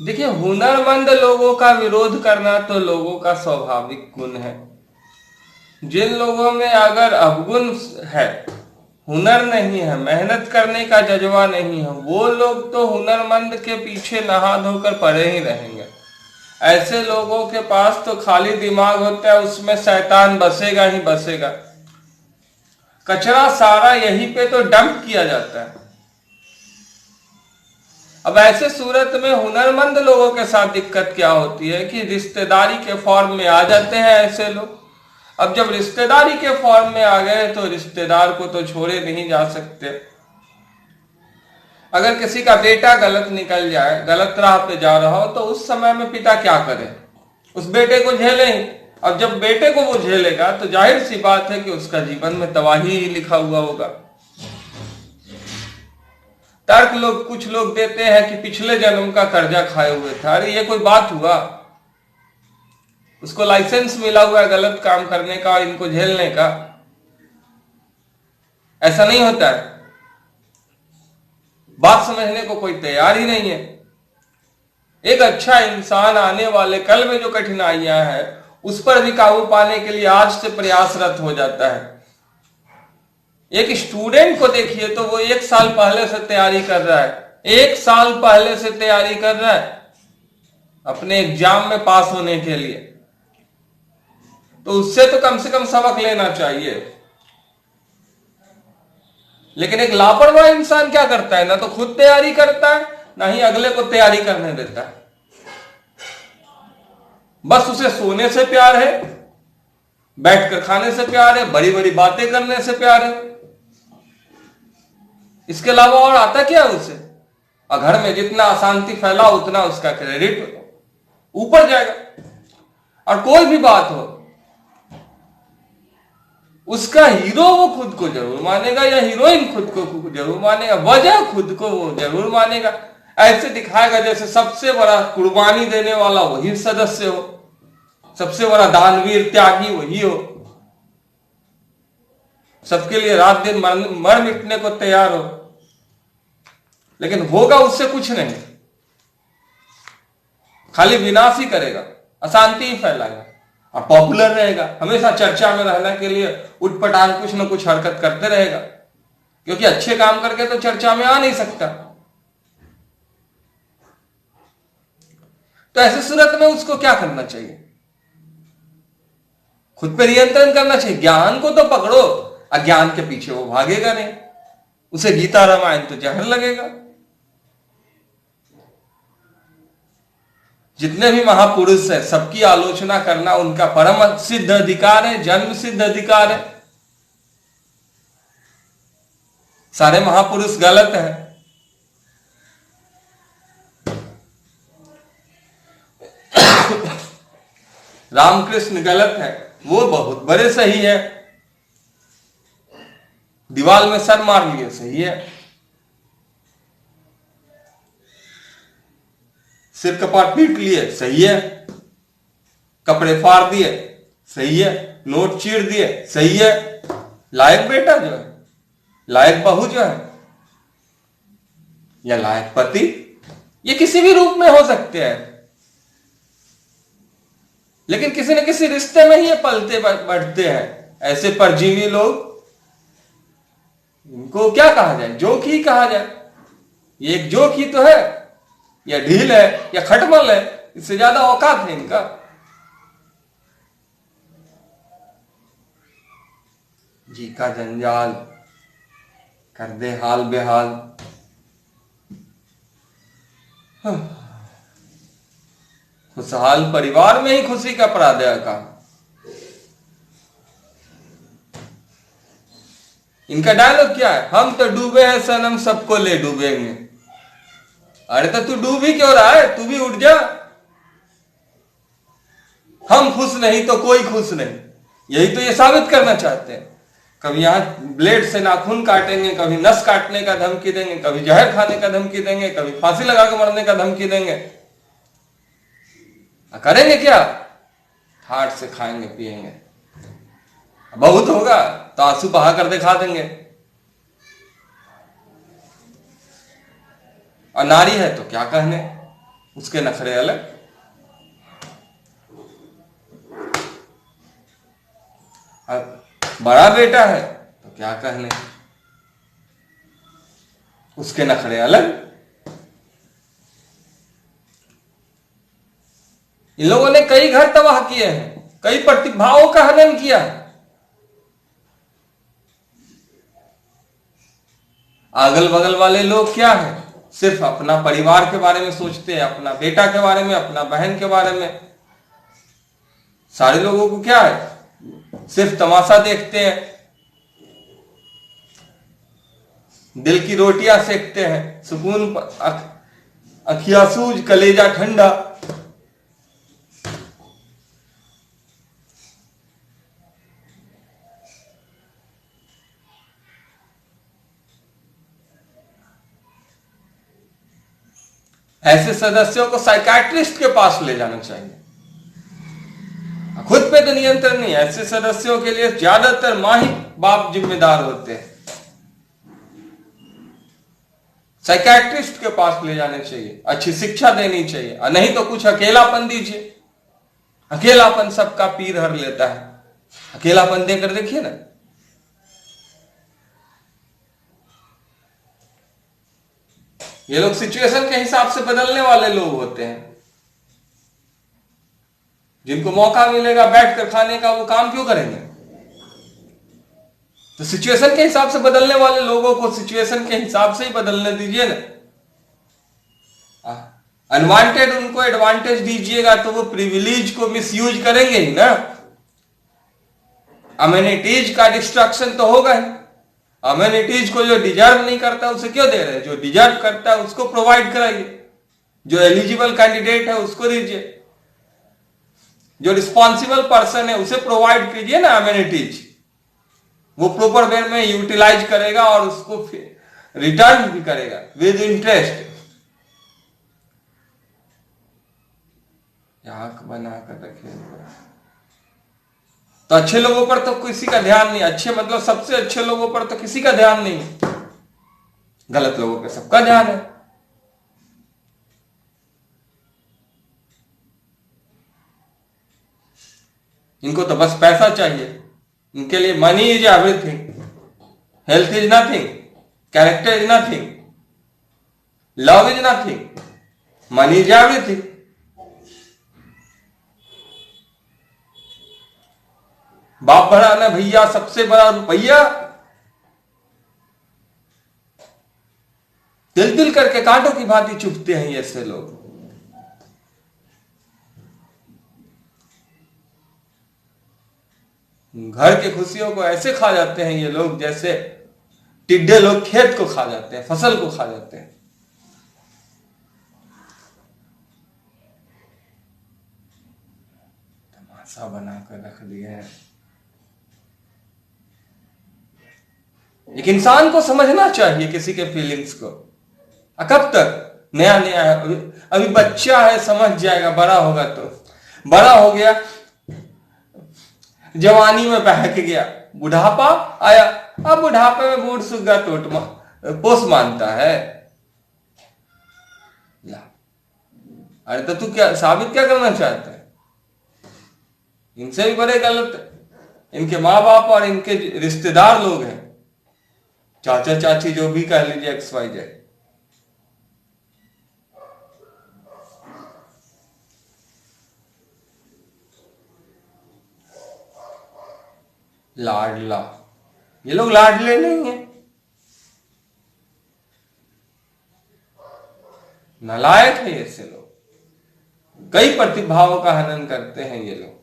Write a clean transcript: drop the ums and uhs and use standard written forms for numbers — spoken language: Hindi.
देखिए, हुनरमंद लोगों का विरोध करना तो लोगों का स्वाभाविक गुण है। जिन लोगों में अगर अवगुण है, हुनर नहीं है, मेहनत करने का जज्बा नहीं है, वो लोग तो हुनरमंद के पीछे नहा धोकर पड़े ही रहेंगे। ऐसे लोगों के पास तो खाली दिमाग होता है, उसमें शैतान बसेगा ही बसेगा। कचरा सारा यहीं पे तो डंप किया जाता है। अब ऐसे सूरत में हुनरमंद लोगों के साथ दिक्कत क्या होती है कि रिश्तेदारी के फॉर्म में आ जाते हैं ऐसे लोग। अब जब रिश्तेदारी के फॉर्म में आ गए तो रिश्तेदार को तो छोड़े नहीं जा सकते। अगर किसी का बेटा गलत निकल जाए, गलत राह पे जा रहा हो, तो उस समय में पिता क्या करे? उस बेटे को झेले ही। अब जब बेटे को वो झेलेगा तो जाहिर सी बात है कि उसका जीवन में तबाही ही लिखा हुआ होगा। तर्क कुछ लोग देते हैं कि पिछले जन्म का कर्जा खाए हुए था। अरे ये कोई बात हुआ? उसको लाइसेंस मिला हुआ है गलत काम करने का और इनको झेलने का। ऐसा नहीं होता है। बात समझने को कोई तैयार ही नहीं है। एक अच्छा इंसान आने वाले कल में जो कठिनाइयां हैं उस पर भी काबू पाने के लिए आज से प्रयासरत हो जाता है। एक स्टूडेंट को देखिए तो वो 1 साल पहले से तैयारी कर रहा है, 1 साल पहले से तैयारी कर रहा है अपने एग्जाम में पास होने के लिए। तो उससे तो कम से कम सबक लेना चाहिए। लेकिन एक लापरवाह इंसान क्या करता है? ना तो खुद तैयारी करता है, ना ही अगले को तैयारी करने देता है। बस उसे सोने से प्यार है, बैठकर खाने से प्यार है, बड़ी बड़ी बातें करने से प्यार है। इसके अलावा और आता क्या है उसे? और घर में जितना अशांति फैला उतना उसका क्रेडिट ऊपर जाएगा। और कोई भी बात हो, उसका हीरो वो खुद को जरूर मानेगा या हीरोइन खुद को जरूर मानेगा, वजह खुद को वो जरूर मानेगा। ऐसे दिखाएगा जैसे सबसे बड़ा कुर्बानी देने वाला वही सदस्य हो, सबसे बड़ा दानवीर त्यागी वही हो, सबके लिए रात दिन मर मिटने को तैयार हो। लेकिन होगा उससे कुछ नहीं, खाली विनाश ही करेगा, अशांति ही फैलाएगा और पॉपुलर रहेगा। हमेशा चर्चा में रहने के लिए उठपटांग कुछ न कुछ हरकत करते रहेगा, क्योंकि अच्छे काम करके तो चर्चा में आ नहीं सकता। तो ऐसे सूरत में उसको क्या करना चाहिए? खुद पे नियंत्रण करना चाहिए। ज्ञान को तो पकड़ो, अज्ञान के पीछे वो भागेगा नहीं। उसे गीता रामायण तो जहर लगेगा। जितने भी महापुरुष हैं सबकी आलोचना करना उनका परम सिद्ध अधिकार है, जन्म सिद्ध अधिकार है। सारे महापुरुष गलत हैं। रामकृष्ण गलत है, वो बहुत बड़े सही है। दीवार में सर मार लिए, सही है। सिर कपाट पीट लिए, सही है। कपड़े फाड़ दिए, सही है। नोट चीर दिए, सही है। लायक बेटा जो है, लायक बहू जो है, या लायक पति, ये किसी भी रूप में हो सकते हैं। लेकिन किसी न किसी रिश्ते में ही ये पलते बढ़ते हैं। ऐसे परजीवी लोग, इनको क्या कहा जाए? जोक ही कहा जाए। ये एक जोक ही तो है, या ढील है या खटमल है, इससे ज्यादा औकात है इनका। जी का जंजाल कर दे हाल बेहाल। खुशहाल परिवार में ही खुशी का पराजय का। इनका डायलॉग क्या है? हम तो डूबे हैं सनम, सबको ले डूबेंगे। अरे तो तू डूब ही क्यों रहा है? तू भी उठ जा। हम खुश नहीं तो कोई खुश नहीं, यही तो ये साबित करना चाहते हैं। कभी यहां ब्लेड से नाखून काटेंगे, कभी नस काटने का धमकी देंगे, कभी जहर खाने का धमकी देंगे, कभी फांसी लगाकर मरने का धमकी देंगे। करेंगे क्या? ठाट से खाएंगे पिएंगे। बहुत होगा तो आंसू बहा कर दिखा देंगे। और नारी है तो क्या कहने, उसके नखरे अलग। बड़ा बेटा है तो क्या कहने, उसके नखरे अलग। इन लोगों ने कई घर तबाह किए हैं, कई प्रतिभाओं का हनन किया है। अगल बगल वाले लोग क्या है, सिर्फ अपना परिवार के बारे में सोचते हैं, अपना बेटा के बारे में, अपना बहन के बारे में। सारे लोगों को क्या है, सिर्फ तमाशा देखते हैं, दिल की रोटियां सेकते हैं, सुकून अखियां सूज कलेजा ठंडा। ऐसे सदस्यों को साइकाट्रिस्ट के पास ले जाना चाहिए। खुद पे तो नियंत्रण नहीं, ऐसे सदस्यों के लिए ज्यादातर मां ही बाप जिम्मेदार होते हैं। साइकाट्रिस्ट के पास ले जाने चाहिए, अच्छी शिक्षा देनी चाहिए, और नहीं तो कुछ अकेलापन दीजिए। अकेलापन सबका पीर हर लेता है। अकेलापन देकर देखिए ना। ये लोग सिचुएशन के हिसाब से बदलने वाले लोग होते हैं। जिनको मौका मिलेगा बैठकर खाने का, वो काम क्यों करेंगे? तो सिचुएशन के हिसाब से बदलने वाले लोगों को सिचुएशन के हिसाब से ही बदलने दीजिए ना। अनवांटेड उनको एडवांटेज दीजिएगा तो वो प्रिविलेज को मिसयूज करेंगे ही ना। अमेनिटीज का डिस्ट्रक्शन तो होगा ही। अमेनिटीज को जो डिजर्व नहीं करता उसे क्यों दे रहे हैं? जो डिजर्व करता है उसको प्रोवाइड कराइए। जो एलिजिबल कैंडिडेट है उसको दीजिए। जो रिस्पॉन्सिबल पर्सन है उसे प्रोवाइड कीजिए ना अमेनिटीज। वो प्रॉपर वे में यूटिलाइज करेगा और उसको रिटर्न भी करेगा विद इंटरेस्ट। आंख बनाकर रखे तो अच्छे लोगों पर तो किसी का ध्यान नहीं। अच्छे मतलब सबसे अच्छे लोगों पर तो किसी का ध्यान नहीं, गलत लोगों पे सबका ध्यान है। इनको तो बस पैसा चाहिए। इनके लिए money is everything, health is nothing, character is nothing, love is nothing, money is everything. बाप बड़ा ना भैया, सबसे बड़ा रुपया। तिल तिल करके कांटों की भांति चुभते हैं ऐसे लोग। घर की खुशियों को ऐसे खा जाते हैं ये लोग जैसे टिड्डे लोग खेत को खा जाते हैं, फसल को खा जाते हैं। तमाशा बनाकर रख दिए हैं। एक इंसान को समझना चाहिए किसी के फीलिंग्स को। कब तक? नया नया है, अभी बच्चा है, समझ जाएगा। बड़ा होगा तो, बड़ा हो गया, जवानी में बहक गया, बुढ़ापा आया। अब बुढ़ापे में बूढ़ सुग्गा टोट पोस मानता है। अरे तो तू क्या साबित क्या करना चाहता है? इनसे भी बड़े गलत इनके माँ बाप और इनके रिश्तेदार लोग हैं, चाचा चाची जो भी कह लीजिए, XYZ। लाडला, ये लोग लाडले नहीं है, नालायक है ऐसे लोग। कई प्रतिभाओं का हनन करते हैं ये लोग।